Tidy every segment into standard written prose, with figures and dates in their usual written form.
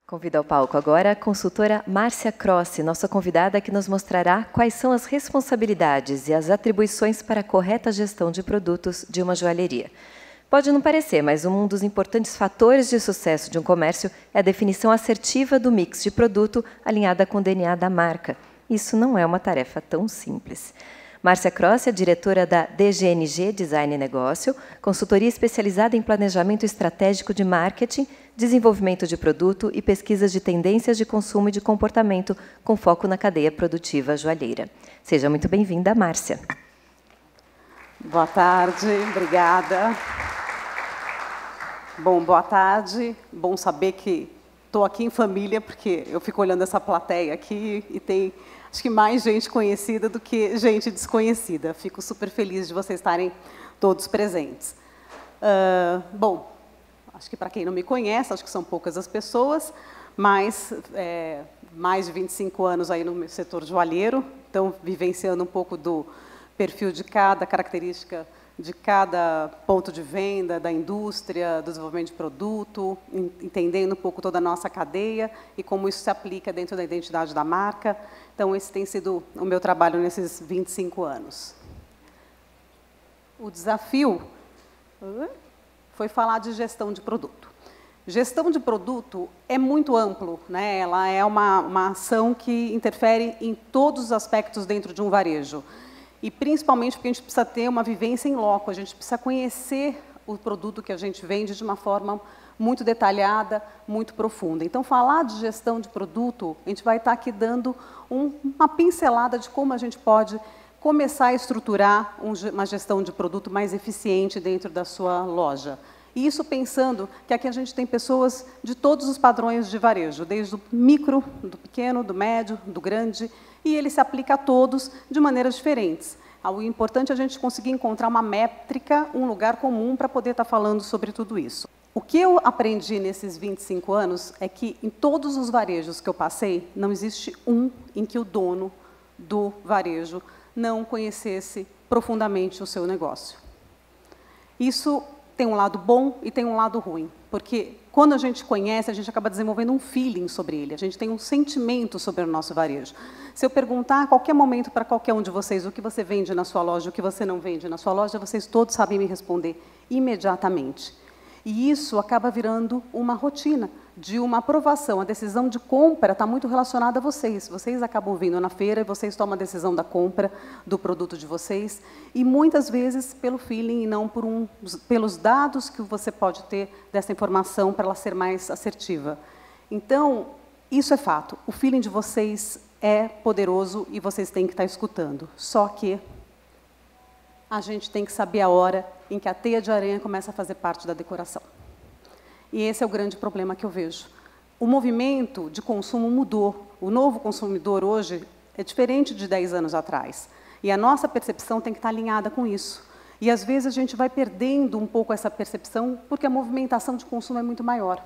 Convido ao palco agora a consultora Márcia Crossi, nossa convidada, que nos mostrará quais são as responsabilidades e as atribuições para a correta gestão de produtos de uma joalheria. Pode não parecer, mas um dos importantes fatores de sucesso de um comércio é a definição assertiva do mix de produto alinhada com o DNA da marca. Isso não é uma tarefa tão simples. Márcia Crossi é diretora da DGNG Design e Negócio, consultoria especializada em planejamento estratégico de marketing, desenvolvimento de produto e pesquisas de tendências de consumo e de comportamento com foco na cadeia produtiva joalheira. Seja muito bem-vinda, Márcia. Boa tarde, obrigada. Bom, boa tarde. Bom saber que estou aqui em família, porque eu fico olhando essa plateia aqui e tem, acho que, mais gente conhecida do que gente desconhecida. Fico super feliz de vocês estarem todos presentes. Bom, acho que para quem não me conhece, acho que são poucas as pessoas, mas mais de 25 anos aí no setor joalheiro, então vivenciando um pouco do perfil de cada característica de cada ponto de venda, da indústria, do desenvolvimento de produto, entendendo um pouco toda a nossa cadeia e como isso se aplica dentro da identidade da marca. Então, esse tem sido o meu trabalho nesses 25 anos. O desafio foi falar de gestão de produto. Gestão de produto é muito amplo, né? Ela é uma ação que interfere em todos os aspectos dentro de um varejo. E principalmente porque a gente precisa ter uma vivência em loco, a gente precisa conhecer o produto que a gente vende de uma forma muito detalhada, muito profunda. Então, falar de gestão de produto, a gente vai estar aqui dando uma pincelada de como a gente pode começar a estruturar uma gestão de produto mais eficiente dentro da sua loja. E isso pensando que aqui a gente tem pessoas de todos os padrões de varejo, desde o micro, do pequeno, do médio, do grande, e ele se aplica a todos de maneiras diferentes. O importante é a gente conseguir encontrar uma métrica, um lugar comum para poder estar falando sobre tudo isso. O que eu aprendi nesses 25 anos é que em todos os varejos que eu passei, não existe um em que o dono do varejo não conhecesse profundamente o seu negócio. Isso tem um lado bom e tem um lado ruim, porque quando a gente conhece, a gente acaba desenvolvendo um feeling sobre ele, a gente tem um sentimento sobre o nosso varejo. Se eu perguntar a qualquer momento para qualquer um de vocês o que você vende na sua loja, o que você não vende na sua loja, vocês todos sabem me responder imediatamente. E isso acaba virando uma rotina de uma aprovação. A decisão de compra está muito relacionada a vocês. Vocês acabam vindo na feira e vocês tomam a decisão da compra do produto de vocês. E muitas vezes pelo feeling e não pelos dados que você pode ter dessa informação para ela ser mais assertiva. Então, isso é fato. O feeling de vocês é poderoso e vocês têm que estar escutando. Só que a gente tem que saber a hora em que a teia de aranha começa a fazer parte da decoração. E esse é o grande problema que eu vejo. O movimento de consumo mudou. O novo consumidor hoje é diferente de 10 anos atrás. E a nossa percepção tem que estar alinhada com isso. E, às vezes, a gente vai perdendo um pouco essa percepção porque a movimentação de consumo é muito maior.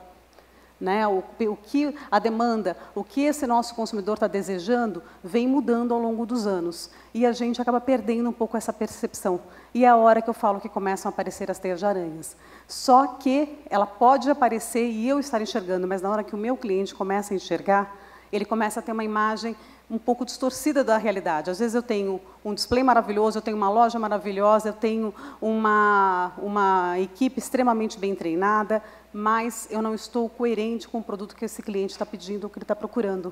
Né? O que a demanda, o que esse nosso consumidor está desejando, vem mudando ao longo dos anos. E a gente acaba perdendo um pouco essa percepção. E é a hora que eu falo que começam a aparecer as teias de aranhas. Só que ela pode aparecer e eu estar enxergando, mas na hora que o meu cliente começa a enxergar, ele começa a ter uma imagem um pouco distorcida da realidade. Às vezes eu tenho um display maravilhoso, eu tenho uma loja maravilhosa, eu tenho uma equipe extremamente bem treinada, mas eu não estou coerente com o produto que esse cliente está pedindo, ou que ele está procurando.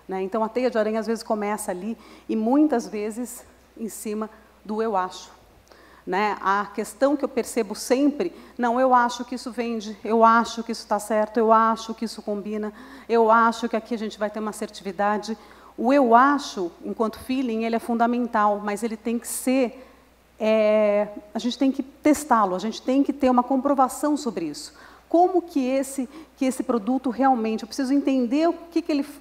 Né? Então, a teia de aranha, às vezes, começa ali, e muitas vezes em cima do eu acho. Né? A questão que eu percebo sempre, não, eu acho que isso vende, eu acho que isso está certo, eu acho que isso combina, eu acho que aqui a gente vai ter uma assertividade. O eu acho, enquanto feeling, ele é fundamental, mas ele tem que ser... a gente tem que testá-lo, a gente tem que ter uma comprovação sobre isso. Como que esse produto realmente... Eu preciso entender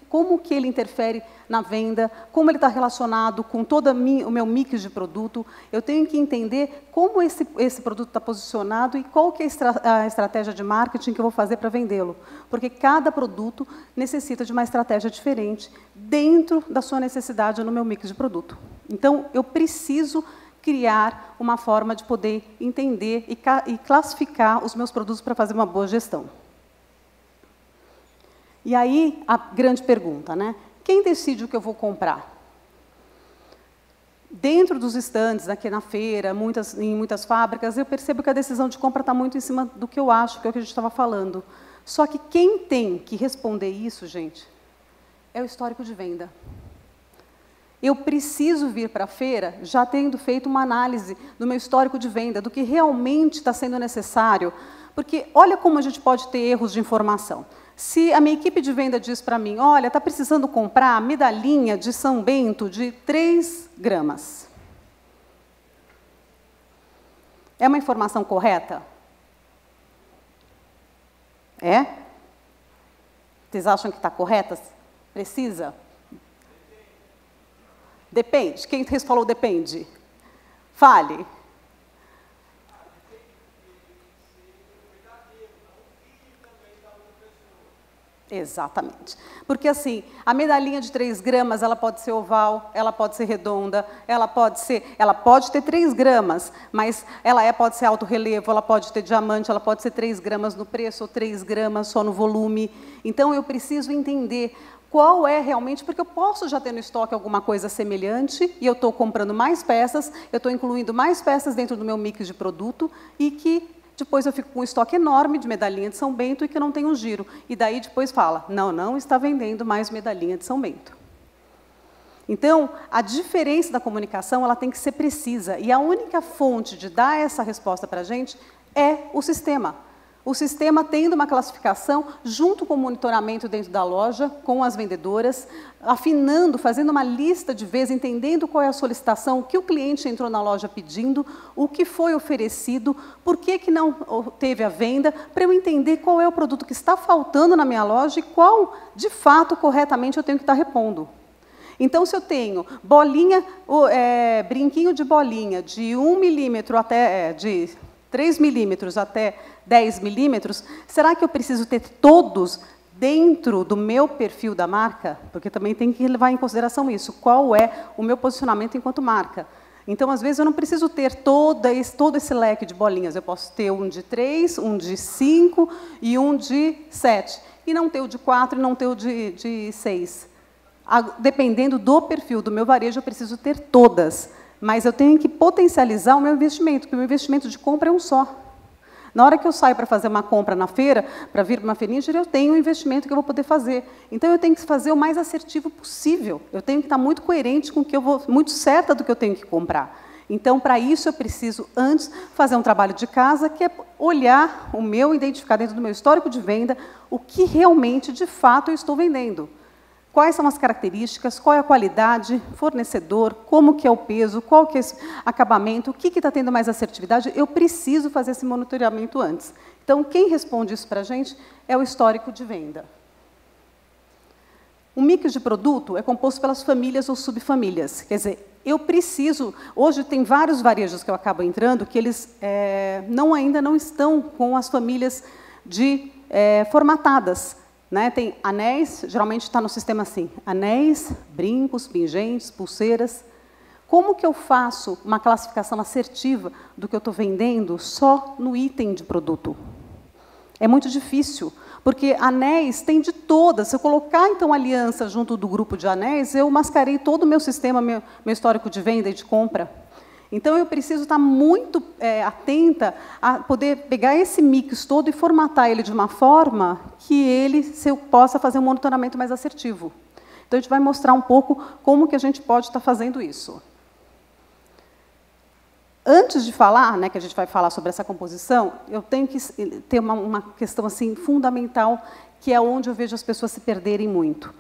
como que ele interfere na venda, como ele está relacionado com todo o meu mix de produto. Eu tenho que entender como esse produto está posicionado e qual que é a estratégia de marketing que eu vou fazer para vendê-lo. Porque cada produto necessita de uma estratégia diferente dentro da sua necessidade no meu mix de produto. Então, eu preciso criar uma forma de poder entender e classificar os meus produtos para fazer uma boa gestão. E aí, a grande pergunta, né? Quem decide o que eu vou comprar? Dentro dos estandes, aqui na feira, em muitas fábricas, eu percebo que a decisão de compra está muito em cima do que eu acho, que é o que a gente estava falando. Só que quem tem que responder isso, gente, é o histórico de venda. Eu preciso vir para a feira já tendo feito uma análise do meu histórico de venda, do que realmente está sendo necessário, porque olha como a gente pode ter erros de informação. Se a minha equipe de venda diz para mim, olha, está precisando comprar medalhinha de São Bento de 3 gramas. É uma informação correta? É? Vocês acham que está correta? Precisa? Depende. Quem falou depende? Fale. Exatamente. Porque, assim, a medalhinha de 3 gramas, ela pode ser oval, ela pode ser redonda, ela pode ter 3 gramas, mas ela pode ser alto relevo, ela pode ter diamante, ela pode ser 3 gramas no preço ou 3 gramas só no volume. Então, eu preciso entender qual é realmente, porque eu posso já ter no estoque alguma coisa semelhante, e eu estou comprando mais peças, eu estou incluindo mais peças dentro do meu mix de produto, e que depois eu fico com um estoque enorme de medalhinha de São Bento e que não tem um giro. E daí depois fala, não está vendendo mais medalhinha de São Bento. Então, a diferença da comunicação ela tem que ser precisa. E a única fonte de dar essa resposta para a gente é o sistema. O sistema tendo uma classificação junto com o monitoramento dentro da loja, com as vendedoras, afinando, fazendo uma lista de vezes, entendendo qual é a solicitação, o que o cliente entrou na loja pedindo, o que foi oferecido, por que não teve a venda, para eu entender qual é o produto que está faltando na minha loja e qual, de fato, corretamente eu tenho que estar repondo. Então, se eu tenho bolinha, brinquinho de bolinha de 1 milímetro até... de 3 milímetros até 10 milímetros, será que eu preciso ter todos dentro do meu perfil da marca? Porque também tem que levar em consideração isso. Qual é o meu posicionamento enquanto marca? Então, às vezes, eu não preciso ter todo esse leque de bolinhas. Eu posso ter um de 3, um de 5 e um de 7. E não ter o de 4 e não ter o de 6. Dependendo do perfil do meu varejo, eu preciso ter todas. Mas eu tenho que potencializar o meu investimento, porque o meu investimento de compra é um só. Na hora que eu saio para fazer uma compra na feira, para vir para uma feirinha, eu tenho um investimento que eu vou poder fazer. Então, eu tenho que fazer o mais assertivo possível. Eu tenho que estar muito coerente com o que eu vou, muito certa do que eu tenho que comprar. Então, para isso, eu preciso, antes, fazer um trabalho de casa, que é olhar o meu, identificar dentro do meu histórico de venda, o que realmente, de fato, eu estou vendendo. Quais são as características, qual é a qualidade, fornecedor, como que é o peso, qual que é esse acabamento, o que está tendo mais assertividade, eu preciso fazer esse monitoramento antes. Então, quem responde isso para a gente é o histórico de venda. O mix de produto é composto pelas famílias ou subfamílias. Quer dizer, eu preciso... Hoje, tem vários varejos que eu acabo entrando que eles ainda não estão com as famílias formatadas. Né? Tem anéis, geralmente está no sistema assim, anéis, brincos, pingentes, pulseiras. Como que eu faço uma classificação assertiva do que eu estou vendendo só no item de produto? É muito difícil, porque anéis tem de todas. Se eu colocar, então, aliança junto do grupo de anéis, eu mascarei todo o meu sistema, meu histórico de venda e de compra. Então, eu preciso estar muito atenta a poder pegar esse mix todo e formatar ele de uma forma que eu possa fazer um monitoramento mais assertivo. Então, a gente vai mostrar um pouco como que a gente pode estar fazendo isso. Antes de falar, né, que a gente vai falar sobre essa composição, eu tenho que ter uma questão assim, fundamental, que é onde eu vejo as pessoas se perderem muito.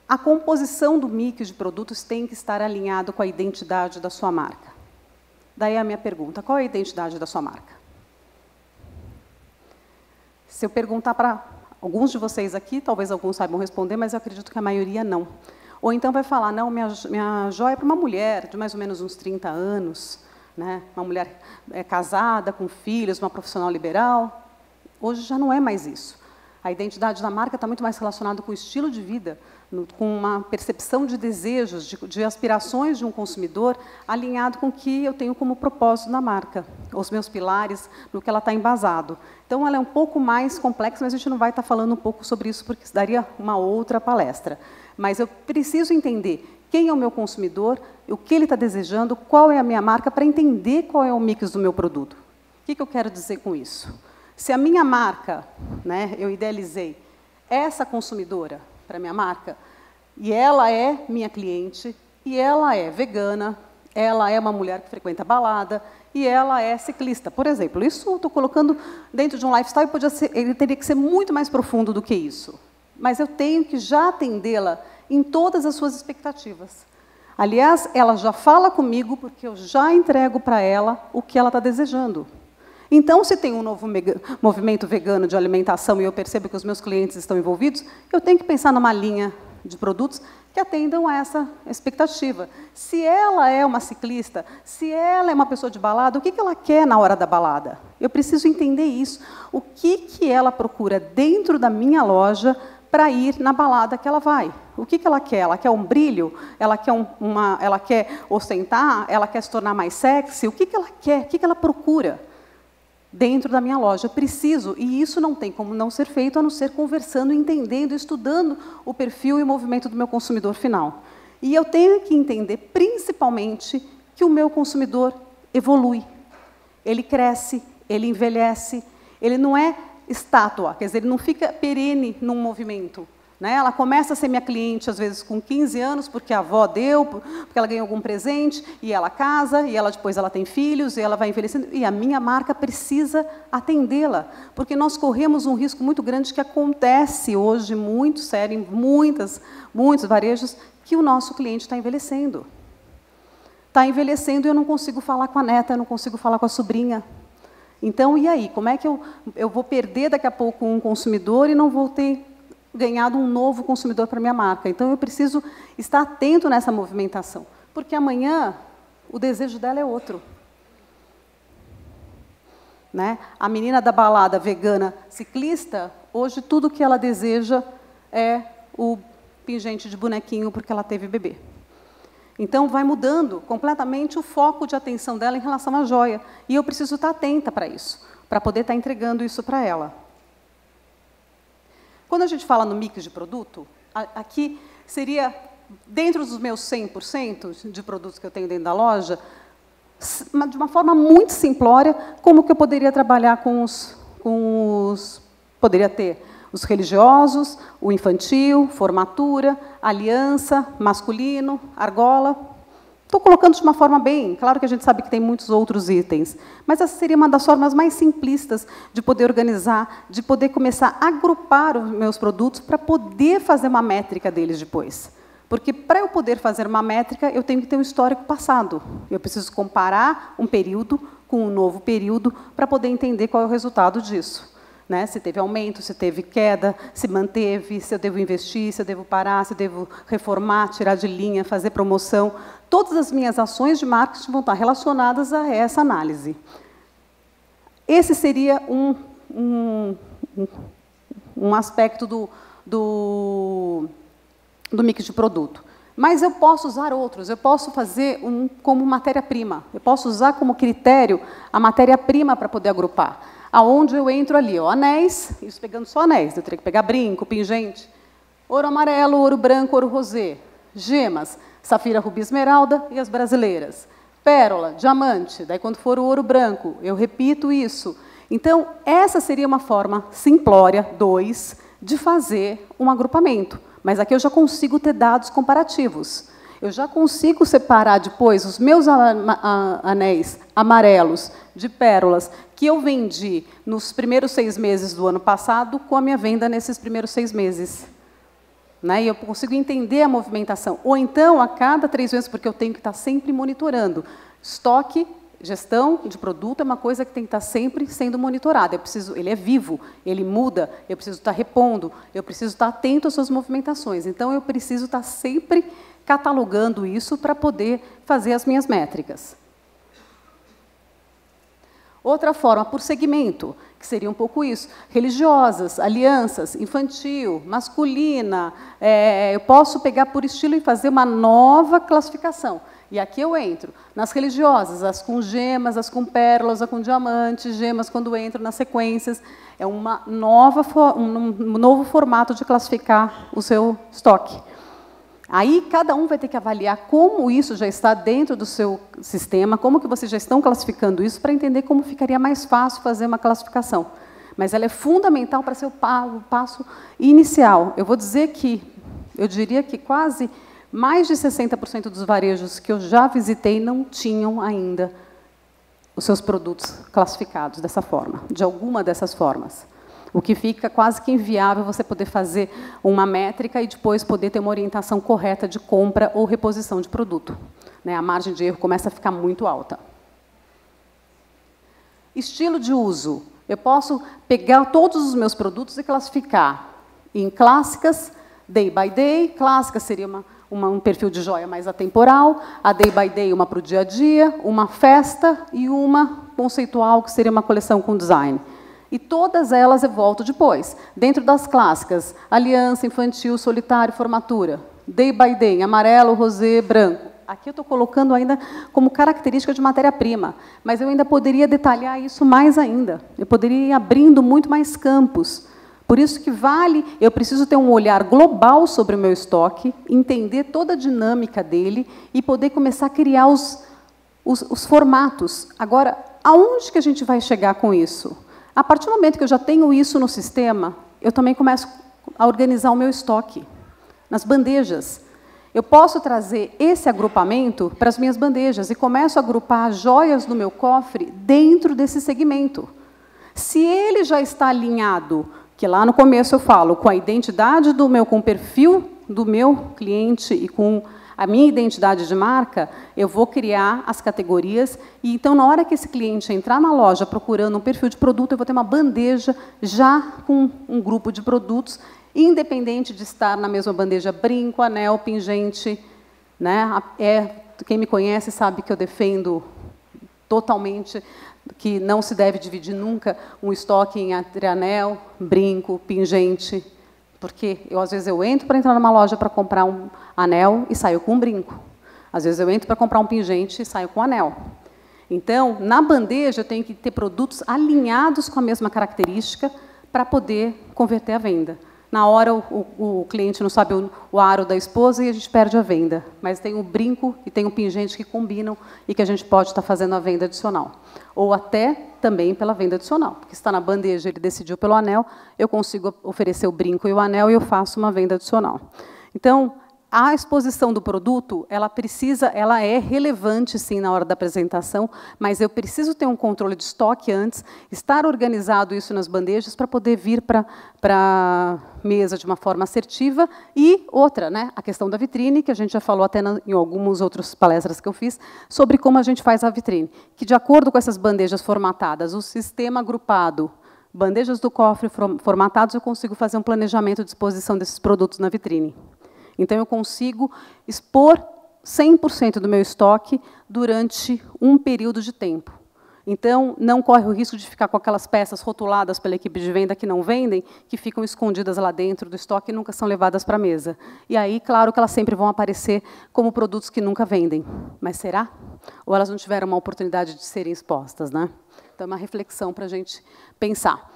A composição do mix de produtos tem que estar alinhado com a identidade da sua marca. Daí a minha pergunta, qual é a identidade da sua marca? Se eu perguntar para alguns de vocês aqui, talvez alguns saibam responder, mas eu acredito que a maioria não. Ou então vai falar, não, minha joia é para uma mulher de mais ou menos uns 30 anos, né? Uma mulher casada, com filhos, uma profissional liberal. Hoje já não é mais isso. A identidade da marca está muito mais relacionada com o estilo de vida, com uma percepção de desejos, de aspirações de um consumidor, alinhado com o que eu tenho como propósito na marca, os meus pilares, no que ela está embasado. Então, ela é um pouco mais complexa, mas a gente não vai estar falando um pouco sobre isso, porque isso daria uma outra palestra. Mas eu preciso entender quem é o meu consumidor, o que ele está desejando, qual é a minha marca, para entender qual é o mix do meu produto. O que eu quero dizer com isso? Se a minha marca, né, eu idealizei essa consumidora para a minha marca, e ela é minha cliente, e ela é vegana, ela é uma mulher que frequenta balada, e ela é ciclista, por exemplo. Isso eu estou colocando dentro de um lifestyle, ele teria que ser muito mais profundo do que isso. Mas eu tenho que já atendê-la em todas as suas expectativas. Aliás, ela já fala comigo, porque eu já entrego para ela o que ela está desejando. Então, se tem um novo movimento vegano de alimentação e eu percebo que os meus clientes estão envolvidos, eu tenho que pensar numa linha de produtos que atendam a essa expectativa. Se ela é uma ciclista, se ela é uma pessoa de balada, o que ela quer na hora da balada? Eu preciso entender isso. O que ela procura dentro da minha loja para ir na balada que ela vai? O que ela quer? Ela quer um brilho? Ela quer, ela quer ostentar? Ela quer se tornar mais sexy? O que ela quer? O que ela procura dentro da minha loja? Eu preciso, e isso não tem como não ser feito, a não ser conversando, entendendo, estudando o perfil e o movimento do meu consumidor final. E eu tenho que entender, principalmente, que o meu consumidor evolui. Ele cresce, ele envelhece, ele não é estátua, quer dizer, ele não fica perene num movimento. Né? Ela começa a ser minha cliente, às vezes, com 15 anos, porque a avó deu, porque ela ganhou algum presente, e ela casa, e depois ela tem filhos, e ela vai envelhecendo, e a minha marca precisa atendê-la, porque nós corremos um risco muito grande que acontece hoje, muito sério, em muitos varejos, que o nosso cliente está envelhecendo. Está envelhecendo e eu não consigo falar com a neta, eu não consigo falar com a sobrinha. Então, e aí? Como é que eu vou perder daqui a pouco um consumidor e não vou ter ganhado um novo consumidor para a minha marca? Então, eu preciso estar atento nessa movimentação, porque amanhã o desejo dela é outro. Né? A menina da balada vegana ciclista, hoje tudo que ela deseja é o pingente de bonequinho porque ela teve bebê. Então, vai mudando completamente o foco de atenção dela em relação à joia. E eu preciso estar atenta para isso, para poder estar entregando isso para ela. Quando a gente fala no mix de produto, aqui seria, dentro dos meus 100% de produtos que eu tenho dentro da loja, de uma forma muito simplória, como que eu poderia trabalhar com os poderia ter os religiosos, o infantil, formatura, aliança, masculino, argola. Estou colocando de uma forma bem... Claro que a gente sabe que tem muitos outros itens, mas essa seria uma das formas mais simplistas de poder organizar, de poder começar a agrupar os meus produtos para poder fazer uma métrica deles depois. Porque, para eu poder fazer uma métrica, eu tenho que ter um histórico passado. Eu preciso comparar um período com um novo período para poder entender qual é o resultado disso. Né? Se teve aumento, se teve queda, se manteve, se eu devo investir, se eu devo parar, se eu devo reformar, tirar de linha, fazer promoção. Todas as minhas ações de marketing vão estar relacionadas a essa análise. Esse seria um aspecto do mix de produto. Mas eu posso usar outros, eu posso fazer como matéria-prima, eu posso usar como critério a matéria-prima para poder agrupar. Aonde eu entro ali, ó, anéis, isso pegando só anéis, eu teria que pegar brinco, pingente, ouro amarelo, ouro branco, ouro rosé, gemas, safira, rubi, esmeralda e as brasileiras, pérola, diamante, daí quando for o ouro branco, eu repito isso. Então, essa seria uma forma simplória, 2, de fazer um agrupamento, mas aqui eu já consigo ter dados comparativos. Eu já consigo separar depois os meus anéis amarelos de pérolas que eu vendi nos primeiros 6 meses do ano passado com a minha venda nesses primeiros 6 meses. Né? E eu consigo entender a movimentação. Ou então, a cada 3 meses, porque eu tenho que estar sempre monitorando. Estoque, gestão de produto é uma coisa que tem que estar sempre sendo monitorada. Ele é vivo, ele muda, eu preciso estar repondo, eu preciso estar atento às suas movimentações. Então, eu preciso estar sempre catalogando isso para poder fazer as minhas métricas. Outra forma, por segmento, que seria um pouco isso. Religiosas, alianças, infantil, masculina. Eu posso pegar por estilo e fazer uma nova classificação. E aqui eu entro nas religiosas, as com gemas, as com pérolas, as com diamantes, gemas quando entro nas sequências. É um novo formato de classificar o seu estoque. Aí, cada um vai ter que avaliar como isso já está dentro do seu sistema, como que vocês já estão classificando isso, para entender como ficaria mais fácil fazer uma classificação. Mas ela é fundamental para ser o passo inicial. Eu vou dizer que, eu diria que quase mais de 60% dos varejos que eu já visitei não tinham ainda os seus produtos classificados dessa forma, de alguma dessas formas. O que fica quase que inviável você poder fazer uma métrica e depois poder ter uma orientação correta de compra ou reposição de produto. A margem de erro começa a ficar muito alta. Estilo de uso. Eu posso pegar todos os meus produtos e classificar em clássicas, day by day. Clássica seria um perfil de joia mais atemporal, a day by day uma para o dia a dia, uma festa e uma conceitual, que seria uma coleção com design. E todas elas eu volto depois. Dentro das clássicas, aliança, infantil, solitário, formatura. Day by day, amarelo, rosé, branco. Aqui eu estou colocando ainda como característica de matéria-prima, mas eu ainda poderia detalhar isso mais ainda. Eu poderia ir abrindo muito mais campos. Por isso que vale, eu preciso ter um olhar global sobre o meu estoque, entender toda a dinâmica dele e poder começar a criar os formatos. Agora, aonde que a gente vai chegar com isso? A partir do momento que eu já tenho isso no sistema, eu também começo a organizar o meu estoque nas bandejas. Eu posso trazer esse agrupamento para as minhas bandejas e começo a agrupar as joias do meu cofre dentro desse segmento. Se ele já está alinhado, que lá no começo eu falo, com a identidade do meu, com o perfil do meu cliente e com a minha identidade de marca, eu vou criar as categorias e, então, na hora que esse cliente entrar na loja procurando um perfil de produto, eu vou ter uma bandeja já com um grupo de produtos, independente de estar na mesma bandeja brinco, anel, pingente. Quem me conhece sabe que eu defendo totalmente que não se deve dividir nunca um estoque entre anel, brinco, pingente, porque às vezes eu entro para entrar numa loja para comprar um anel e saio com um brinco. Às vezes eu entro para comprar um pingente e saio com um anel. Então, na bandeja, eu tenho que ter produtos alinhados com a mesma característica para poder converter a venda. Na hora, o cliente não sabe o aro da esposa e a gente perde a venda. Mas tem o brinco e tem o pingente que combinam e que a gente pode estar fazendo a venda adicional. Ou até também pela venda adicional. Porque está na bandeja, ele decidiu pelo anel, eu consigo oferecer o brinco e o anel e eu faço uma venda adicional. Então, a exposição do produto, ela é relevante, sim, na hora da apresentação, mas eu preciso ter um controle de estoque antes, estar organizado isso nas bandejas para poder vir para a mesa de uma forma assertiva. E outra, a questão da vitrine, que a gente já falou até em algumas outras palestras que eu fiz, sobre como a gente faz a vitrine. Que, de acordo com essas bandejas formatadas, o sistema agrupado, bandejas do cofre formatados, eu consigo fazer um planejamento de exposição desses produtos na vitrine. Então, eu consigo expor 100% do meu estoque durante um período de tempo. Então, não corre o risco de ficar com aquelas peças rotuladas pela equipe de venda que não vendem, que ficam escondidas lá dentro do estoque e nunca são levadas para a mesa. E aí, claro que elas sempre vão aparecer como produtos que nunca vendem. Mas será? Ou elas não tiveram uma oportunidade de serem expostas, Então, é uma reflexão para a gente pensar.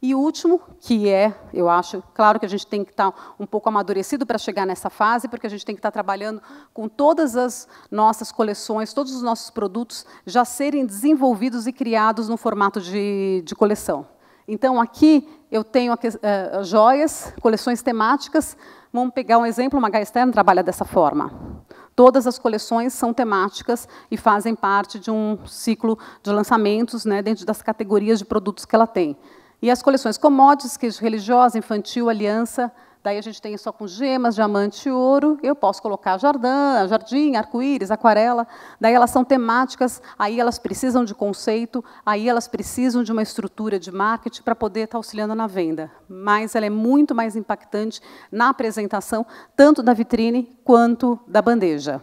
E o último, que eu acho, claro que a gente tem que estar um pouco amadurecido para chegar nessa fase, porque a gente tem que estar trabalhando com todas as nossas coleções, todos os nossos produtos já serem desenvolvidos e criados no formato de coleção. Então, aqui eu tenho joias, coleções temáticas. Vamos pegar um exemplo, uma Maga Stern trabalha dessa forma. Todas as coleções são temáticas e fazem parte de um ciclo de lançamentos, dentro das categorias de produtos que ela tem. E as coleções commodities, que é religiosa, infantil, aliança, daí a gente tem só com gemas, diamante e ouro. Eu posso colocar jardim, arco-íris, aquarela. Daí elas são temáticas, aí elas precisam de conceito, aí elas precisam de uma estrutura de marketing para poder estar auxiliando na venda. Mas ela é muito mais impactante na apresentação, tanto da vitrine quanto da bandeja.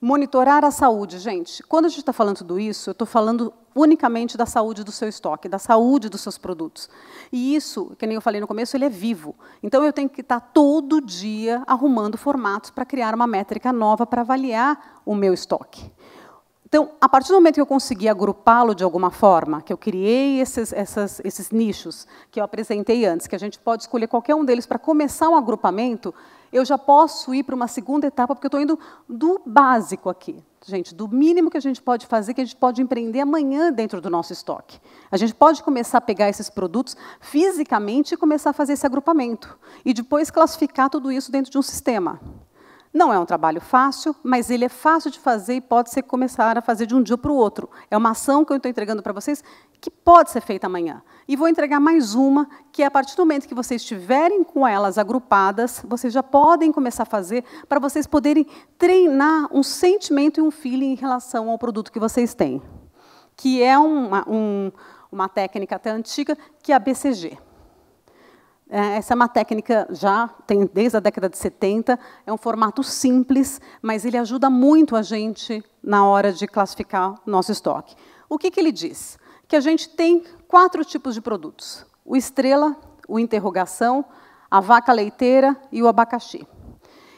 Monitorar a saúde, gente. Quando a gente está falando tudo isso, eu estou falando unicamente da saúde do seu estoque, da saúde dos seus produtos. E isso, que nem eu falei no começo, ele é vivo. Então, eu tenho que estar todo dia arrumando formatos para criar uma métrica nova para avaliar o meu estoque. Então, a partir do momento que eu consegui agrupá-lo de alguma forma, que eu criei esses nichos que eu apresentei antes, que a gente pode escolher qualquer um deles para começar um agrupamento, eu já posso ir para uma segunda etapa, porque eu estou indo do básico aqui, gente, do mínimo que a gente pode fazer, que a gente pode empreender amanhã dentro do nosso estoque. A gente pode começar a pegar esses produtos fisicamente e começar a fazer esse agrupamento. E depois classificar tudo isso dentro de um sistema. Não é um trabalho fácil, mas ele é fácil de fazer e pode ser começar a fazer de um dia para o outro. É uma ação que eu estou entregando para vocês que pode ser feita amanhã. E vou entregar mais uma, que é a partir do momento que vocês estiverem com elas agrupadas, vocês já podem começar a fazer para vocês poderem treinar um sentimento e um feeling em relação ao produto que vocês têm. Que é uma técnica até antiga, que é a BCG. Essa é uma técnica, já tem desde a década de 70, é um formato simples, mas ele ajuda muito a gente na hora de classificar o nosso estoque. O que ele diz? Que a gente tem 4 tipos de produtos. O estrela, o interrogação, a vaca leiteira e o abacaxi.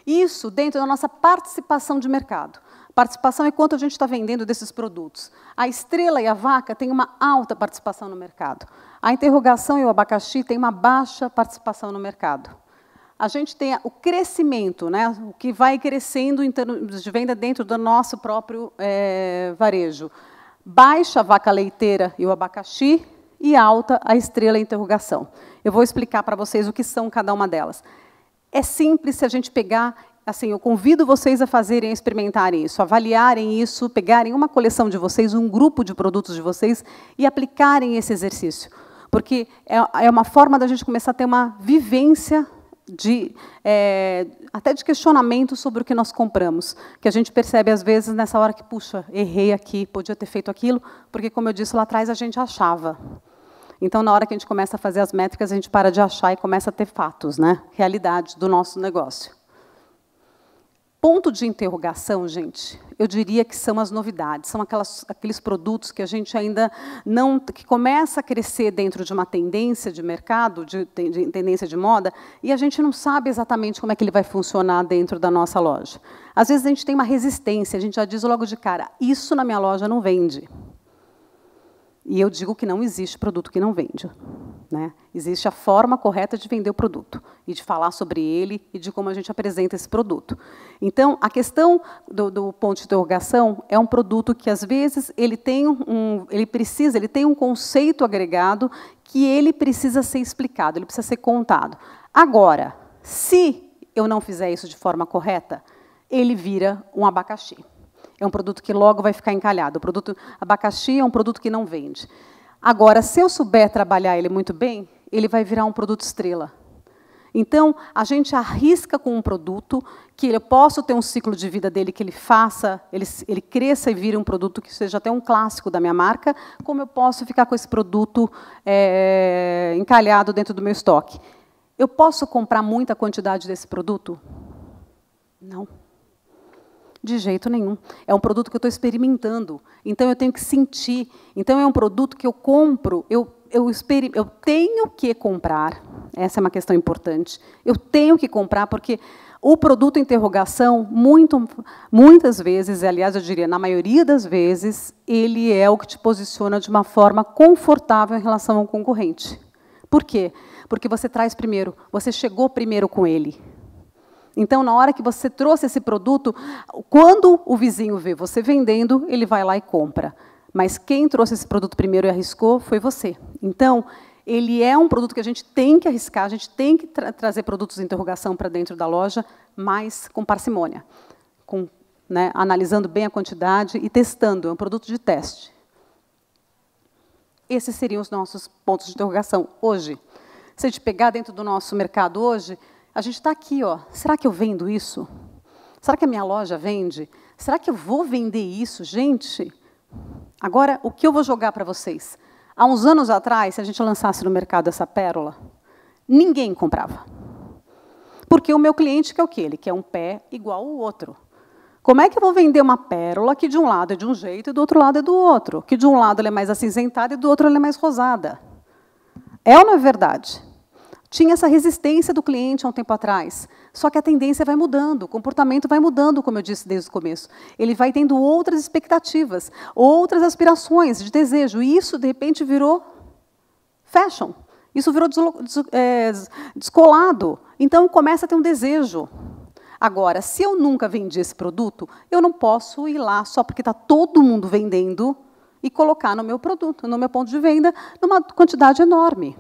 Isso dentro da nossa participação de mercado. Participação é quanto a gente está vendendo desses produtos. A estrela e a vaca têm uma alta participação no mercado. A interrogação e o abacaxi têm uma baixa participação no mercado. A gente tem o crescimento, né, o que vai crescendo em termos de venda dentro do nosso próprio varejo. Baixa a vaca leiteira e o abacaxi e alta a estrela e a interrogação. Eu vou explicar para vocês o que são cada uma delas. É simples se a gente pegar... Assim, eu convido vocês a fazerem, a experimentarem isso, avaliarem isso, pegarem uma coleção de vocês, um grupo de produtos de vocês e aplicarem esse exercício. Porque é uma forma da gente começar a ter uma vivência até de questionamento sobre o que nós compramos, que a gente percebe, às vezes, nessa hora que, puxa, errei aqui, podia ter feito aquilo, porque, como eu disse lá atrás, a gente achava. Então, na hora que a gente começa a fazer as métricas, a gente para de achar e começa a ter fatos, né? Realidade do nosso negócio. Ponto de interrogação, gente, eu diria que são as novidades, são aqueles produtos que a gente ainda não... que começa a crescer dentro de uma tendência de mercado, de tendência de moda, e a gente não sabe exatamente como é que ele vai funcionar dentro da nossa loja. Às vezes a gente tem uma resistência, a gente já diz logo de cara, isso na minha loja não vende. E eu digo que não existe produto que não vende. Né? Existe a forma correta de vender o produto, e de falar sobre ele, e de como a gente apresenta esse produto. Então, a questão do ponto de interrogação é um produto que, às vezes, ele tem um conceito agregado que ele precisa ser explicado, ele precisa ser contado. Agora, se eu não fizer isso de forma correta, ele vira um abacaxi. É um produto que logo vai ficar encalhado. O produto abacaxi é um produto que não vende. Agora, se eu souber trabalhar ele muito bem, ele vai virar um produto estrela. Então, a gente arrisca com um produto que eu posso ter um ciclo de vida dele, que ele cresça e vire um produto que seja até um clássico da minha marca, como eu posso ficar com esse produto encalhado dentro do meu estoque. Eu posso comprar muita quantidade desse produto? Não. De jeito nenhum. É um produto que eu estou experimentando. Então, eu tenho que sentir. Então, é um produto que eu compro, eu tenho que comprar. Essa é uma questão importante. Eu tenho que comprar, porque o produto interrogação, muitas vezes, aliás, eu diria, na maioria das vezes, ele é o que te posiciona de uma forma confortável em relação ao concorrente. Por quê? Porque você traz primeiro, você chegou primeiro com ele. Então, na hora que você trouxe esse produto, quando o vizinho vê você vendendo, ele vai lá e compra. Mas quem trouxe esse produto primeiro e arriscou foi você. Então, ele é um produto que a gente tem que arriscar, a gente tem que trazer produtos de interrogação para dentro da loja, mas com parcimônia, analisando bem a quantidade e testando. É um produto de teste. Esses seriam os nossos pontos de interrogação hoje. Se a gente pegar dentro do nosso mercado hoje, a gente está aqui, ó. Será que eu vendo isso? Será que a minha loja vende? Será que eu vou vender isso? Gente, agora, o que eu vou jogar para vocês? Há uns anos atrás, se a gente lançasse no mercado essa pérola, ninguém comprava. Porque o meu cliente quer o quê? Ele quer um pé igual ao outro. Como é que eu vou vender uma pérola que de um lado é de um jeito e do outro lado é do outro? Que de um lado ela é mais acinzentada e do outro ela é mais rosada? É ou não é verdade? Tinha essa resistência do cliente há um tempo atrás, só que a tendência vai mudando, o comportamento vai mudando, como eu disse desde o começo. Ele vai tendo outras expectativas, outras aspirações de desejo, e isso, de repente, virou fashion. Isso virou descolado. Então, começa a ter um desejo. Agora, se eu nunca vendi esse produto, eu não posso ir lá só porque está todo mundo vendendo e colocar no meu produto, no meu ponto de venda, numa quantidade enorme.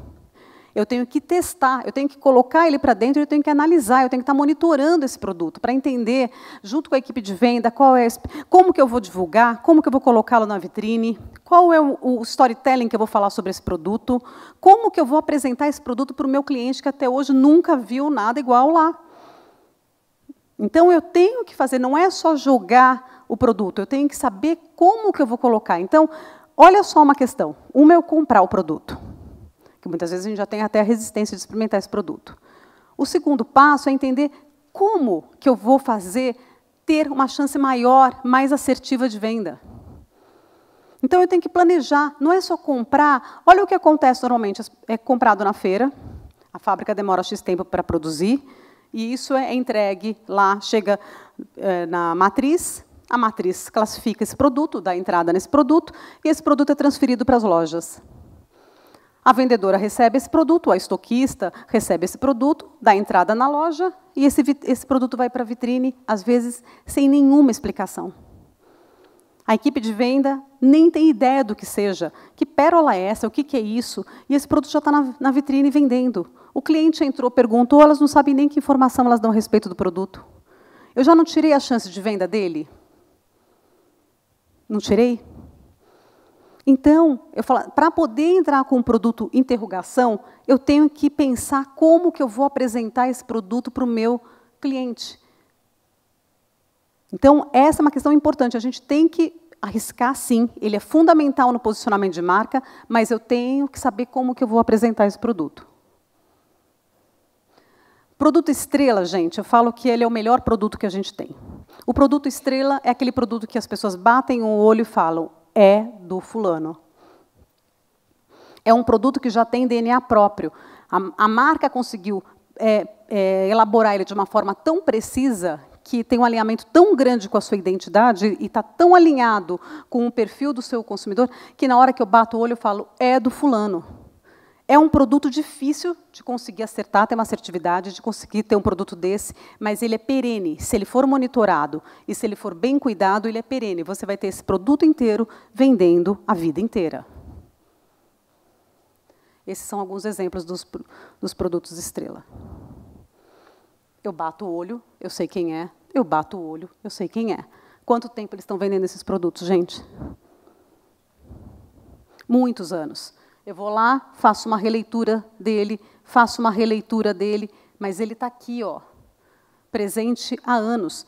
Eu tenho que testar, eu tenho que colocar ele para dentro, eu tenho que analisar, eu tenho que estar monitorando esse produto para entender, junto com a equipe de venda, como que eu vou divulgar, como que eu vou colocá-lo na vitrine, qual é o storytelling que eu vou falar sobre esse produto, como que eu vou apresentar esse produto para o meu cliente que até hoje nunca viu nada igual lá. Então, eu tenho que fazer, não é só jogar o produto, eu tenho que saber como que eu vou colocar. Então, olha só uma questão. Uma é eu comprar o produto, que muitas vezes a gente já tem até a resistência de experimentar esse produto. O segundo passo é entender como que eu vou fazer ter uma chance maior, mais assertiva de venda. Então, eu tenho que planejar, não é só comprar. Olha o que acontece normalmente, é comprado na feira, a fábrica demora X tempo para produzir, e isso é entregue lá, chega na matriz, a matriz classifica esse produto, dá entrada nesse produto, e esse produto é transferido para as lojas. A vendedora recebe esse produto, a estoquista recebe esse produto, dá entrada na loja, e esse produto vai para a vitrine, às vezes, sem nenhuma explicação. A equipe de venda nem tem ideia do que seja. Que pérola é essa? O que é isso? E esse produto já está na vitrine vendendo. O cliente entrou, perguntou, elas não sabem nem que informação elas dão a respeito do produto. Eu já não tirei a chance de venda dele? Não tirei? Então, eu falo, para poder entrar com um produto interrogação, eu tenho que pensar como que eu vou apresentar esse produto para o meu cliente. Então, essa é uma questão importante. A gente tem que arriscar, sim. Ele é fundamental no posicionamento de marca, mas eu tenho que saber como que eu vou apresentar esse produto. Produto estrela, gente, eu falo que ele é o melhor produto que a gente tem. O produto estrela é aquele produto que as pessoas batem o olho e falam, é do fulano. É um produto que já tem DNA próprio. A marca conseguiu elaborar ele de uma forma tão precisa que tem um alinhamento tão grande com a sua identidade e está tão alinhado com o perfil do seu consumidor que, na hora que eu bato o olho, eu falo, é do fulano. É um produto difícil de conseguir acertar, ter uma assertividade, de conseguir ter um produto desse, mas ele é perene. Se ele for monitorado e se ele for bem cuidado, ele é perene. Você vai ter esse produto inteiro vendendo a vida inteira. Esses são alguns exemplos dos produtos estrela. Eu bato o olho, eu sei quem é. Eu bato o olho, eu sei quem é. Quanto tempo eles estão vendendo esses produtos, gente? Muitos anos. Eu vou lá, faço uma releitura dele, mas ele está aqui, ó, presente há anos.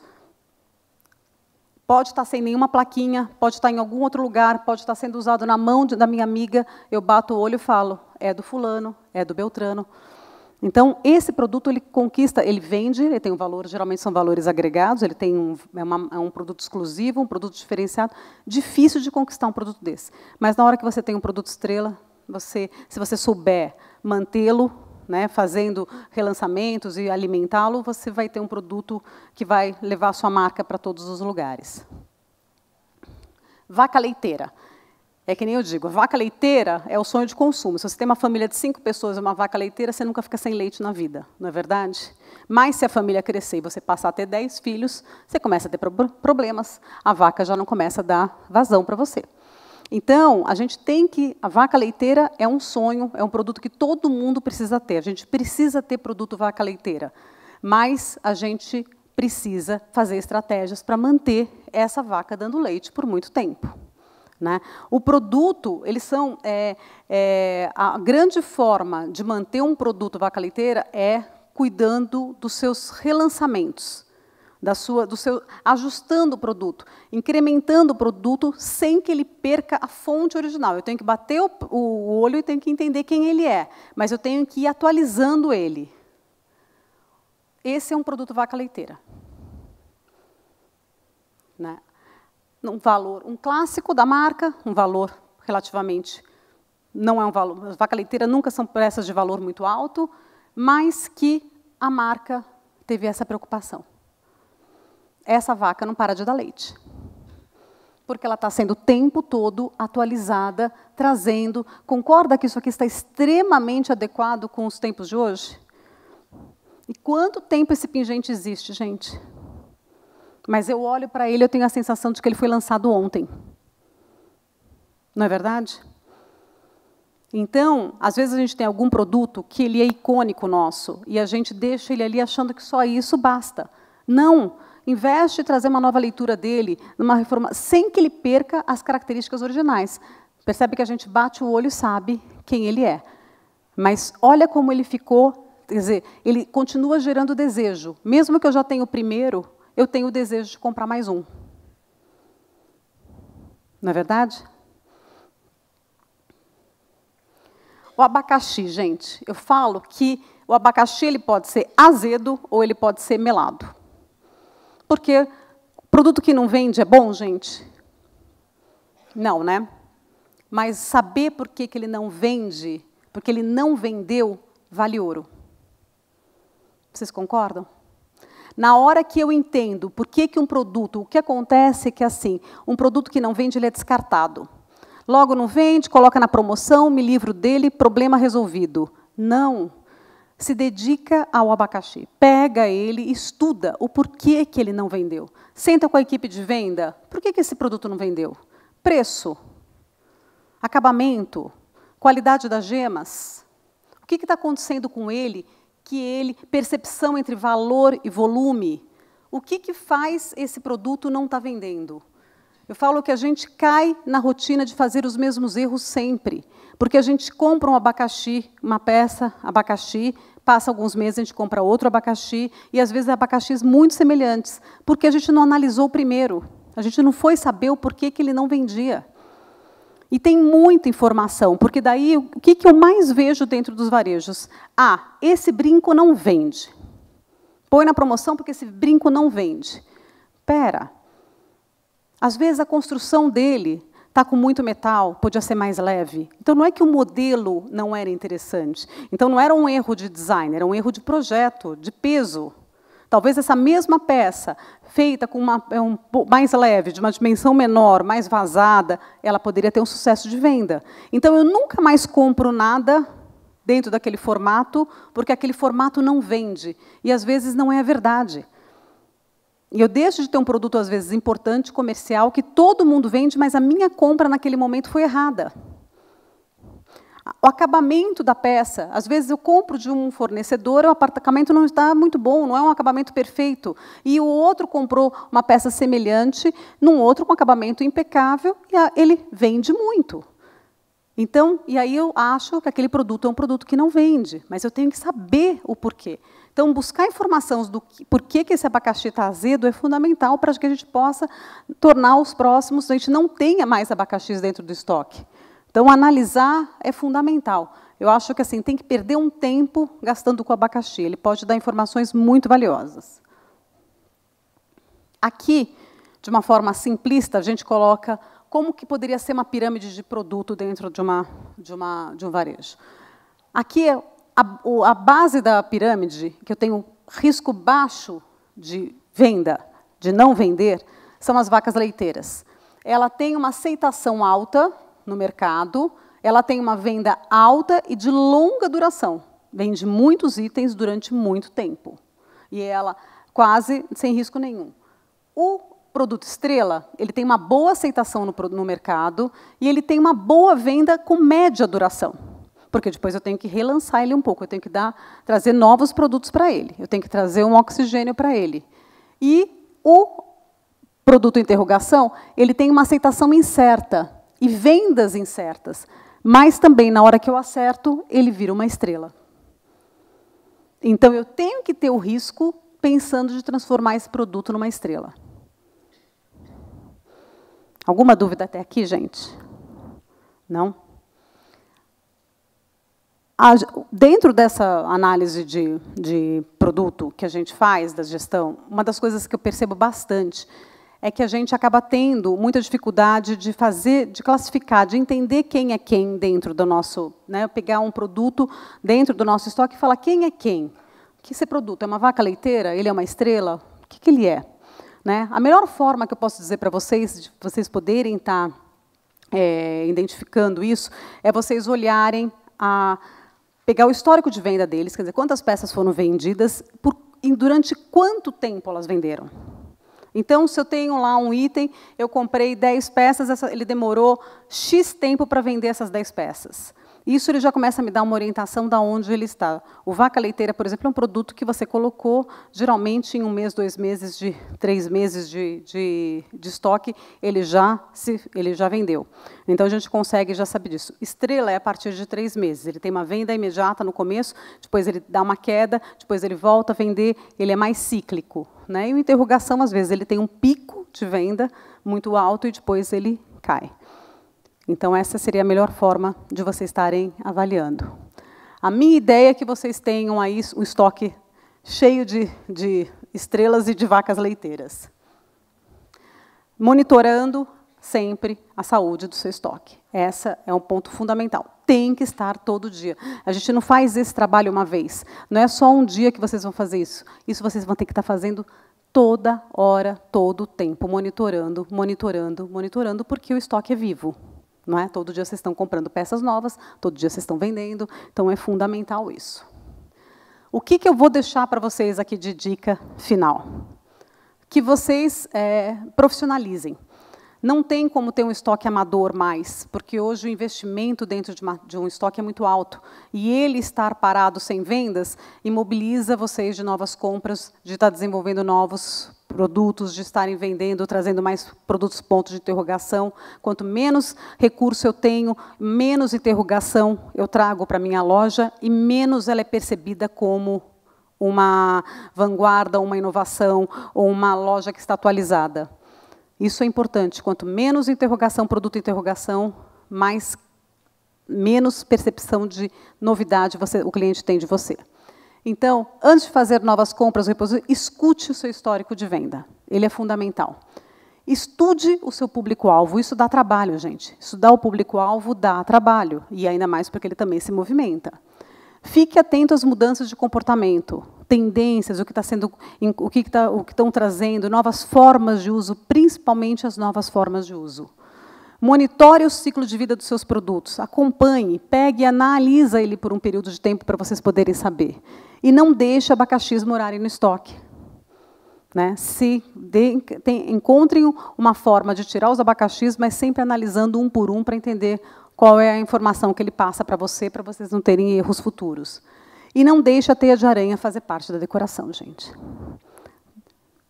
Pode estar sem nenhuma plaquinha, pode estar em algum outro lugar, pode estar sendo usado na mão da minha amiga, eu bato o olho e falo, é do fulano, é do Beltrano. Então, esse produto, ele conquista, ele vende, ele tem um valor, geralmente são valores agregados, ele tem um produto exclusivo, um produto diferenciado, difícil de conquistar um produto desse. Mas, na hora que você tem um produto estrela, se você souber mantê-lo, né, fazendo relançamentos e alimentá-lo, você vai ter um produto que vai levar a sua marca para todos os lugares. Vaca leiteira. É que nem eu digo, a vaca leiteira é o sonho de consumo. Se você tem uma família de 5 pessoas e uma vaca leiteira, você nunca fica sem leite na vida, não é verdade? Mas se a família crescer e você passar a ter 10 filhos, você começa a ter problemas. A vaca já não começa a dar vazão para você. Então, a gente tem que... A vaca leiteira é um sonho, é um produto que todo mundo precisa ter. A gente precisa ter produto vaca leiteira. Mas a gente precisa fazer estratégias para manter essa vaca dando leite por muito tempo. Né? O produto, eles são... a grande forma de manter um produto vaca leiteira é cuidando dos seus relançamentos. Ajustando o produto, incrementando o produto sem que ele perca a fonte original. Eu tenho que bater o olho e tenho que entender quem ele é, mas eu tenho que ir atualizando ele. Esse é um produto vaca leiteira. né? Um valor, um clássico da marca, um valor relativamente, não é um valor, as vacas leiteiras nunca são peças de valor muito alto, mas que a marca teve essa preocupação. Essa vaca não para de dar leite, porque ela está sendo o tempo todo atualizada, trazendo. Concorda que isso aqui está extremamente adequado com os tempos de hoje? E quanto tempo esse pingente existe, gente? Mas eu olho para ele e eu tenho a sensação de que ele foi lançado ontem. Não é verdade? Então, às vezes a gente tem algum produto que ele é icônico nosso, e a gente deixa ele ali achando que só isso basta. Não! Investe em trazer uma nova leitura dele, numa reforma, sem que ele perca as características originais. Percebe que a gente bate o olho e sabe quem ele é. Mas olha como ele ficou, quer dizer, ele continua gerando desejo. Mesmo que eu já tenha o primeiro, eu tenho o desejo de comprar mais um. Não é verdade? O abacaxi, gente, eu falo que o abacaxi ele pode ser azedo ou ele pode ser melado. Porque produto que não vende é bom, gente? Não, né? Mas saber por que ele não vende, porque ele não vendeu, vale ouro. Vocês concordam? Na hora que eu entendo por que um produto, o que acontece é que, assim, um produto que não vende, ele é descartado. Logo não vende, coloca na promoção, me livro dele, problema resolvido. Não. Se dedica ao abacaxi. Pega ele, estuda o porquê que ele não vendeu. Senta com a equipe de venda. Por que esse produto não vendeu? Preço. Acabamento. Qualidade das gemas. O que está acontecendo com ele? Percepção entre valor e volume. O que faz esse produto não estar vendendo? Eu falo que a gente cai na rotina de fazer os mesmos erros sempre. Porque a gente compra um abacaxi, uma peça, abacaxi, passa alguns meses, a gente compra outro abacaxi, e às vezes abacaxis muito semelhantes, porque a gente não analisou o primeiro. A gente não foi saber o porquê que ele não vendia. E tem muita informação, porque daí, o que eu mais vejo dentro dos varejos? Ah, esse brinco não vende. Põe na promoção porque esse brinco não vende. Espera. Às vezes a construção dele está com muito metal, podia ser mais leve. Então, não é que o modelo não era interessante. Então, não era um erro de design, era um erro de projeto, de peso. Talvez essa mesma peça, feita com mais leve, de uma dimensão menor, mais vazada, ela poderia ter um sucesso de venda. Então, eu nunca mais compro nada dentro daquele formato, porque aquele formato não vende. E, às vezes, não é a verdade. E eu deixo de ter um produto, às vezes, importante, comercial, que todo mundo vende, mas a minha compra naquele momento foi errada. O acabamento da peça, às vezes eu compro de um fornecedor, o acabamento não está muito bom, não é um acabamento perfeito. E o outro comprou uma peça semelhante, num outro com acabamento impecável, e ele vende muito. Então, e aí eu acho que aquele produto é um produto que não vende, mas eu tenho que saber o porquê. Então, buscar informação do porquê que esse abacaxi está azedo é fundamental para que a gente possa tornar os próximos, a gente não tenha mais abacaxis dentro do estoque. Então, analisar é fundamental. Eu acho que assim tem que perder um tempo gastando com o abacaxi. Ele pode dar informações muito valiosas. Aqui, de uma forma simplista, a gente coloca como que poderia ser uma pirâmide de produto dentro de um varejo. Aqui é a base da pirâmide, que eu tenho risco baixo de venda, de não vender, são as vacas leiteiras. Ela tem uma aceitação alta no mercado, ela tem uma venda alta e de longa duração. Vende muitos itens durante muito tempo. E ela quase sem risco nenhum. O produto estrela, ele tem uma boa aceitação no mercado e ele tem uma boa venda com média duração. Porque depois eu tenho que relançar ele um pouco, eu tenho que trazer novos produtos para ele, eu tenho que trazer um oxigênio para ele. E o produto interrogação, ele tem uma aceitação incerta e vendas incertas, mas também, na hora que eu acerto, ele vira uma estrela. Então, eu tenho que ter o risco pensando de transformar esse produto numa estrela. Alguma dúvida até aqui, gente? Não? Dentro dessa análise de produto que a gente faz, da gestão, uma das coisas que eu percebo bastante é que a gente acaba tendo muita dificuldade de classificar, de entender quem é quem dentro do nosso, né, pegar um produto dentro do nosso estoque e falar quem é quem. O que esse produto é uma vaca leiteira? Ele é uma estrela? O que ele é? Né? A melhor forma que eu posso dizer para vocês, de vocês poderem estar identificando isso, é vocês olharem, pegar o histórico de venda deles, quer dizer, quantas peças foram vendidas, e durante quanto tempo elas venderam. Então, se eu tenho lá um item, eu comprei 10 peças, ele demorou X tempo para vender essas 10 peças. Isso ele já começa a me dar uma orientação de onde ele está. O vaca leiteira, por exemplo, é um produto que você colocou, geralmente, em 1 mês, 2 meses, 3 meses de estoque, ele já vendeu. Então, a gente consegue já saber disso. Estrela é a partir de 3 meses. Ele tem uma venda imediata no começo, depois ele dá uma queda, depois ele volta a vender, ele é mais cíclico. Né? E o interrogação, às vezes, ele tem um pico de venda muito alto e depois ele cai. Então, essa seria a melhor forma de vocês estarem avaliando. A minha ideia é que vocês tenham aí um estoque cheio de estrelas e de vacas leiteiras. Monitorando sempre a saúde do seu estoque. Esse é um ponto fundamental. Tem que estar todo dia. A gente não faz esse trabalho uma vez. Não é só um dia que vocês vão fazer isso. Isso vocês vão ter que estar fazendo toda hora, todo o tempo, monitorando, monitorando, monitorando, porque o estoque é vivo. Não é? Todo dia vocês estão comprando peças novas, todo dia vocês estão vendendo, então é fundamental isso. O que eu vou deixar para vocês aqui de dica final? Que vocês profissionalizem. Não tem como ter um estoque amador mais, porque hoje o investimento dentro de um estoque é muito alto. E ele estar parado sem vendas imobiliza vocês de novas compras, de estar desenvolvendo novos produtos, de estarem vendendo, trazendo mais produtos pontos de interrogação. Quanto menos recurso eu tenho, menos interrogação eu trago para a minha loja e menos ela é percebida como uma vanguarda, uma inovação ou uma loja que está atualizada. Isso é importante. Quanto menos interrogação, produto interrogação, menos percepção de novidade o cliente tem de você. Então, antes de fazer novas compras, escute o seu histórico de venda. Ele é fundamental. Estude o seu público-alvo. Isso dá trabalho, gente. Estudar o público-alvo dá trabalho. E ainda mais porque ele também se movimenta. Fique atento às mudanças de comportamento, tendências, o que estão trazendo, novas formas de uso, principalmente as novas formas de uso. Monitore o ciclo de vida dos seus produtos, acompanhe, pegue e analisa ele por um período de tempo para vocês poderem saber. E não deixe abacaxis morarem no estoque. Né? Encontrem uma forma de tirar os abacaxis, mas sempre analisando um por um para entender qual é a informação que ele passa para vocês não terem erros futuros. E não deixe a teia de aranha fazer parte da decoração, gente.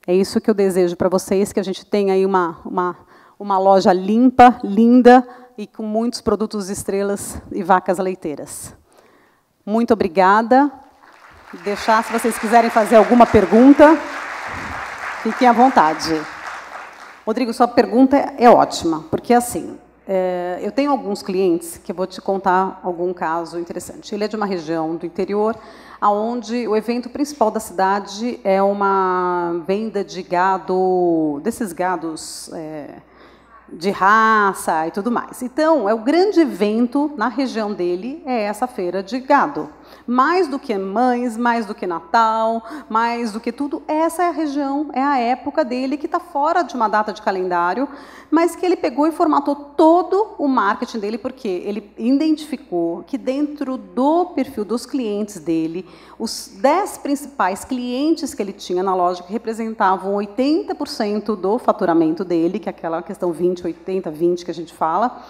É isso que eu desejo para vocês, que a gente tenha aí uma loja limpa, linda e com muitos produtos estrelas e vacas leiteiras. Muito obrigada. Deixar, se vocês quiserem fazer alguma pergunta, fiquem à vontade. Rodrigo, sua pergunta é ótima, porque assim, eu tenho alguns clientes que eu vou te contar algum caso interessante. Ele é de uma região do interior, onde o evento principal da cidade é uma venda de gado, desses gados de raça e tudo mais. Então, o grande evento na região dele é essa feira de gado. Mais do que mães, mais do que Natal, mais do que tudo, essa é a região, é a época dele que está fora de uma data de calendário, mas que ele pegou e formatou todo o marketing dele, porque ele identificou que dentro do perfil dos clientes dele, os 10 principais clientes que ele tinha na loja, que representavam 80% do faturamento dele, que é aquela questão 20, 80, 20 que a gente fala,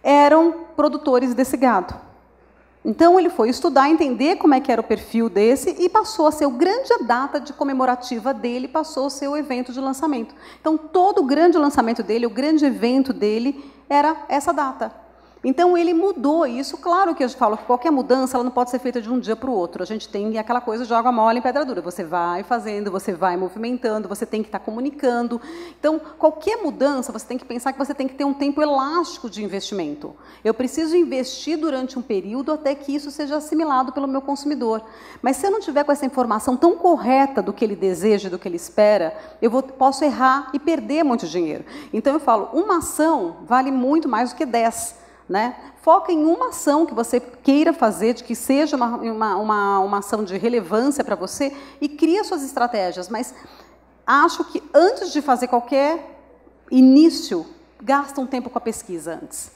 eram produtores desse gado. Então, ele foi estudar, entender como é que era o perfil desse e passou a ser o grande data de comemorativa dele, passou a ser o evento de lançamento. Então, todo o grande lançamento dele, o grande evento dele, era essa data. Então, ele mudou isso. Claro que eu falo que qualquer mudança ela não pode ser feita de um dia para o outro. A gente tem aquela coisa de água mole em pedra dura. Você vai fazendo, você vai movimentando, você tem que estar comunicando. Então, qualquer mudança, você tem que pensar que você tem que ter um tempo elástico de investimento. Eu preciso investir durante um período até que isso seja assimilado pelo meu consumidor. Mas se eu não tiver com essa informação tão correta do que ele deseja, do que ele espera, posso errar e perder muito dinheiro. Então, eu falo, uma ação vale muito mais do que 10. Né? Foca em uma ação que você queira fazer, de que seja uma ação de relevância para você e cria suas estratégias. Mas acho que antes de fazer qualquer início, gasta um tempo com a pesquisa antes.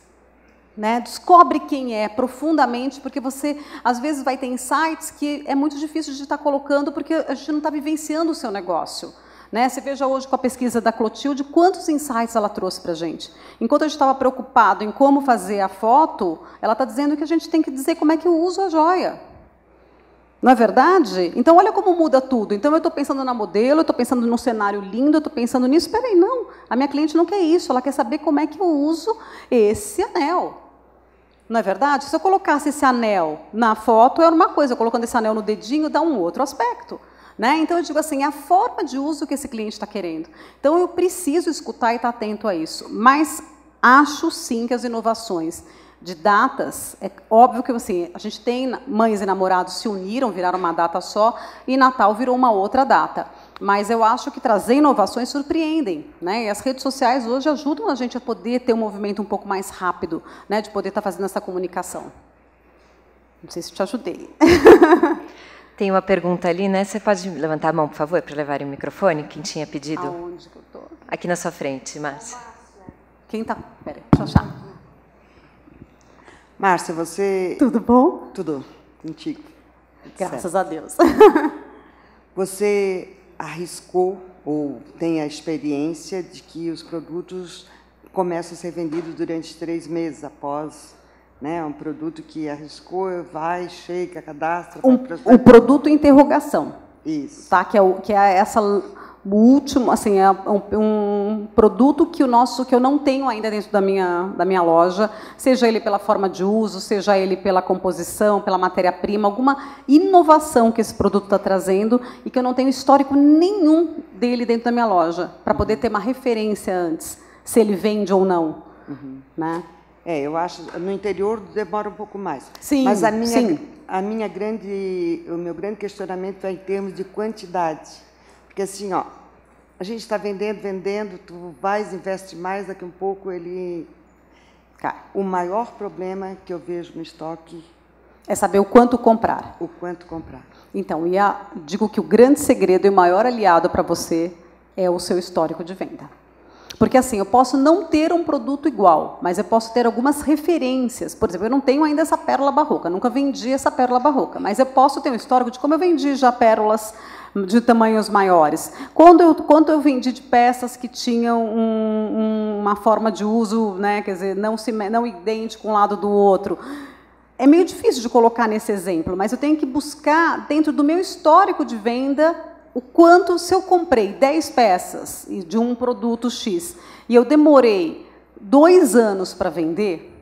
Né? Descobre quem é profundamente, porque você, às vezes, vai ter insights que é muito difícil de estar colocando porque a gente não está vivenciando o seu negócio. Né? Você veja hoje com a pesquisa da Clotilde quantos insights ela trouxe para a gente. Enquanto a gente estava preocupado em como fazer a foto, ela está dizendo que a gente tem que dizer como é que eu uso a joia. Não é verdade? Então, olha como muda tudo. Então, eu estou pensando na modelo, eu estou pensando num cenário lindo, eu estou pensando nisso. Espera aí, não. A minha cliente não quer isso, ela quer saber como é que eu uso esse anel. Não é verdade? Se eu colocasse esse anel na foto, era uma coisa. Eu colocando esse anel no dedinho, dá um outro aspecto. Né? Então, eu digo assim, é a forma de uso que esse cliente está querendo. Então, eu preciso escutar e estar atento a isso. Mas acho, sim, que as inovações de datas, é óbvio que assim, a gente tem mães e namorados se uniram, viraram uma data só, e Natal virou uma outra data. Mas eu acho que trazer inovações surpreendem. Né? E as redes sociais hoje ajudam a gente a poder ter um movimento um pouco mais rápido, né? De poder estar fazendo essa comunicação. Não sei se te ajudei. Tem uma pergunta ali, né? Você pode levantar a mão, por favor, para levar o microfone? Quem tinha pedido? Aonde que eu tô? Aqui na sua frente, Márcia. Quem tá? Peraí, deixa eu achar. Márcia, você... Tudo bom? Tudo contigo. Graças a Deus. Você arriscou ou tem a experiência de que os produtos começam a ser vendidos durante 3 meses após... Né, um produto que arriscou, vai, chega, cadastra... O produto interrogação. Isso. Tá? Que é essa... O último, assim, é um produto que eu não tenho ainda dentro da minha loja, seja ele pela forma de uso, seja ele pela composição, pela matéria-prima, alguma inovação que esse produto está trazendo e que eu não tenho histórico nenhum dele dentro da minha loja, para poder ter uma referência antes, se ele vende ou não. Né? Eu acho no interior demora um pouco mais. Sim, mas o meu grande questionamento é em termos de quantidade. Porque assim, ó, a gente está vendendo, tu vais, investe mais, daqui um pouco ele cai. O maior problema que eu vejo no estoque é saber o quanto comprar. O quanto comprar. Então, digo que o grande segredo e o maior aliado para você é o seu histórico de venda. Porque assim, eu posso não ter um produto igual, mas eu posso ter algumas referências. Por exemplo, eu não tenho ainda essa pérola barroca, nunca vendi essa pérola barroca, mas eu posso ter um histórico de como eu vendi já pérolas de tamanhos maiores. Quando eu vendi de peças que tinham uma forma de uso, né, quer dizer, não idêntico um lado do outro. É meio difícil de colocar nesse exemplo, mas eu tenho que buscar, dentro do meu histórico de venda, o quanto, se eu comprei 10 peças de um produto X e eu demorei 2 anos para vender,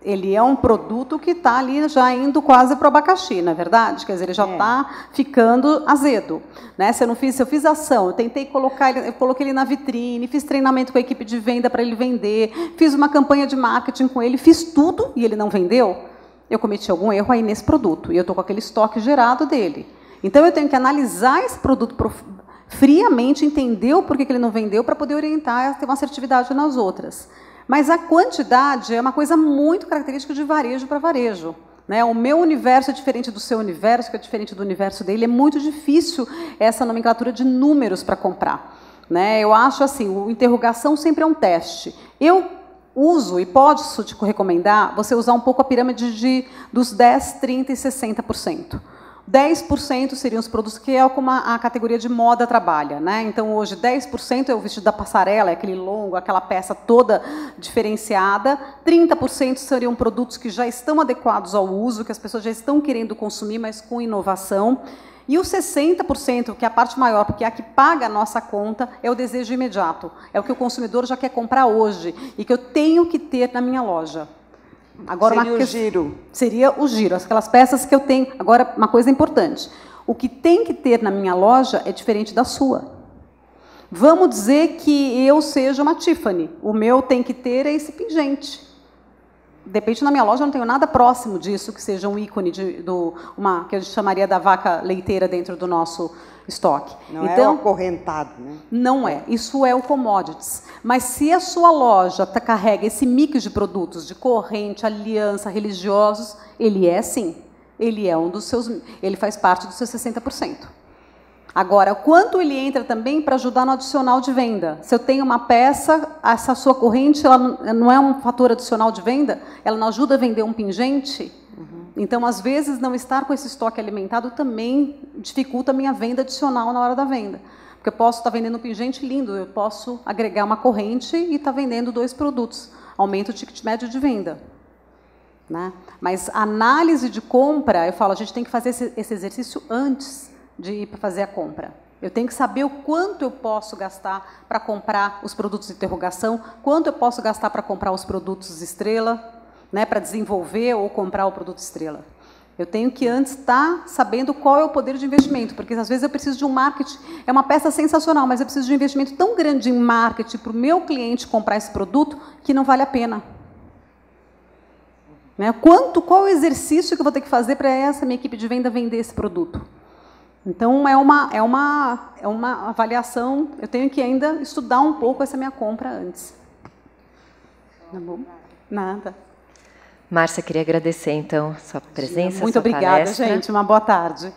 ele é um produto que está ali já indo quase para o abacaxi, não é verdade? Quer dizer, ele já está ficando azedo. Né? Se eu fiz ação, eu tentei colocar ele, eu coloquei ele na vitrine, fiz treinamento com a equipe de venda para ele vender, fiz uma campanha de marketing com ele, fiz tudo e ele não vendeu, eu cometi algum erro aí nesse produto. E eu estou com aquele estoque gerado dele. Então, eu tenho que analisar esse produto friamente, entender o porquê que ele não vendeu, para poder orientar, ter uma assertividade nas outras. Mas a quantidade é uma coisa muito característica de varejo para varejo. Né? O meu universo é diferente do seu universo, que é diferente do universo dele. É muito difícil essa nomenclatura de números para comprar. Né? Eu acho assim, o interrogação sempre é um teste. Eu uso, e posso te recomendar, você usar um pouco a pirâmide dos 10%, 30% e 60%. 10% seriam os produtos que é como a categoria de moda trabalha. Né? Então, hoje, 10% é o vestido da passarela, é aquele longo, aquela peça toda diferenciada. 30% seriam produtos que já estão adequados ao uso, que as pessoas já estão querendo consumir, mas com inovação. E os 60%, que é a parte maior, porque é a que paga a nossa conta, é o desejo imediato. É o que o consumidor já quer comprar hoje e que eu tenho que ter na minha loja. Agora, seria o giro. Seria o giro, aquelas peças que eu tenho. Agora, uma coisa importante. O que tem que ter na minha loja é diferente da sua. Vamos dizer que eu seja uma Tiffany. O meu tem que ter esse pingente. De repente, na minha loja, eu não tenho nada próximo disso, que seja um ícone, que a gente chamaria da vaca leiteira dentro do nosso estoque. Não então, é o acorrentado, né? Não é. Isso é o commodities. Mas se a sua loja carrega esse mix de produtos, de corrente, aliança, religiosos, ele é sim. Ele é um dos seus. Ele faz parte dos seus 60%. Agora, quanto ele entra também para ajudar no adicional de venda? Se eu tenho uma peça, essa sua corrente ela não é um fator adicional de venda? Ela não ajuda a vender um pingente? Então, às vezes, não estar com esse estoque alimentado também dificulta a minha venda adicional na hora da venda. Porque eu posso estar vendendo um pingente lindo, eu posso agregar uma corrente e estar vendendo 2 produtos. Aumenta o ticket médio de venda. Né? Mas a análise de compra, eu falo, a gente tem que fazer esse exercício antes de ir para fazer a compra. Eu tenho que saber o quanto eu posso gastar para comprar os produtos de interrogação, quanto eu posso gastar para comprar os produtos estrela, né, para desenvolver ou comprar o produto estrela. Eu tenho que antes estar sabendo qual é o poder de investimento, porque às vezes eu preciso de um marketing, é uma peça sensacional, mas eu preciso de um investimento tão grande em marketing para o meu cliente comprar esse produto que não vale a pena. Né? Qual o exercício que eu vou ter que fazer para essa minha equipe de venda vender esse produto? Então, é uma avaliação, eu tenho que ainda estudar um pouco essa minha compra antes. Tá bom? Nada. Márcia, queria agradecer, então, sua presença, Muito sua obrigada, palestra. gente. Uma boa tarde.